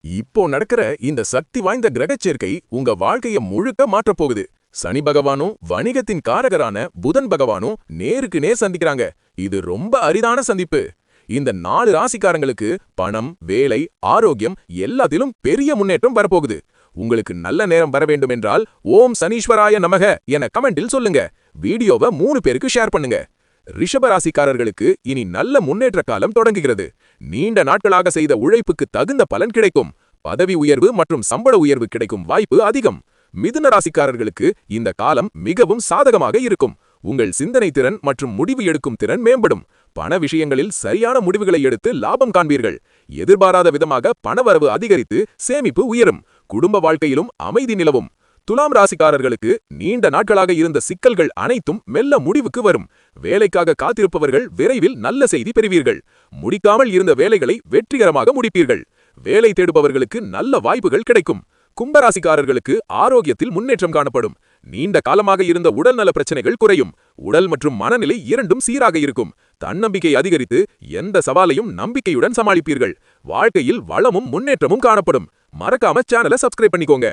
இப்போ நடக்கிற இந்த சக்தி வாய்ந்த கிரகச் சேர்க்கை உங்க வாழ்க்கைய முழுக்க மாற்றப் போகுது. சனி பகவானும் வணிகத்தின் காரகரான புதன் பகவானும் நேருக்கு நேர் சந்திக்கிறாங்க. இது ரொம்ப அரிதான சந்திப்பு. இந்த 4 ராசிக்காரங்களுக்கு பணம், வேலை, ஆரோக்கியம் எல்லாத்திலும் பெரிய முன்னேற்றம் வரப்போகுது. உங்களுக்கு நல்ல நேரம் வர வேண்டும் என்றால் ஓம் சனீஸ்வராய நமக என கமெண்டில் சொல்லுங்க. வீடியோவை 3 பேருக்கு ஷேர் பண்ணுங்க. ரிஷப ராசிக்காரர்களுக்கு இனி நல்ல முன்னேற்ற காலம் தொடங்குகிறது. நீண்ட நாட்களாக செய்த உழைப்புக்கு தகுந்த பலன் கிடைக்கும். பதவி உயர்வு மற்றும் சம்பள உயர்வு கிடைக்கும் வாய்ப்பு அதிகம். மிதுன ராசிக்காரர்களுக்கு இந்த காலம் மிகவும் சாதகமாக இருக்கும். உங்கள் சிந்தனை திறன் மற்றும் முடிவு எடுக்கும் திறன் மேம்படும். பண விஷயங்களில் சரியான முடிவுகளை எடுத்து லாபம் காண்பீர்கள். எதிர்பாராத விதமாக பணவரவு அதிகரித்து சேமிப்பு உயரும். குடும்ப வாழ்க்கையிலும் அமைதி நிலவும். துலாம் ராசிக்காரர்களுக்கு நீண்ட நாட்களாக இருந்த சிக்கல்கள் அனைத்தும் மெல்ல முடிவுக்கு வரும். வேலைக்காக காத்திருப்பவர்கள் விரைவில் நல்ல செய்தி பெறுவீர்கள். முடிக்காமல் இருந்த வேலைகளை வெற்றிகரமாக முடிப்பீர்கள். வேலை தேடுபவர்களுக்கு நல்ல வாய்ப்புகள் கிடைக்கும். கும்பராசிக்காரர்களுக்கு ஆரோக்கியத்தில் முன்னேற்றம் காணப்படும். நீண்ட காலமாக இருந்த உடல்நல பிரச்சனைகள் குறையும். உடல் மற்றும் மனநிலை இரண்டும் சீராக இருக்கும். தன்னம்பிக்கை அதிகரித்து எந்த சவாலையும் நம்பிக்கையுடன் சமாளிப்பீர்கள். வாழ்க்கையில் வளமும் முன்னேற்றமும் காணப்படும். மறக்காம சேனலை சப்ஸ்கிரைப் பண்ணிக்கோங்க.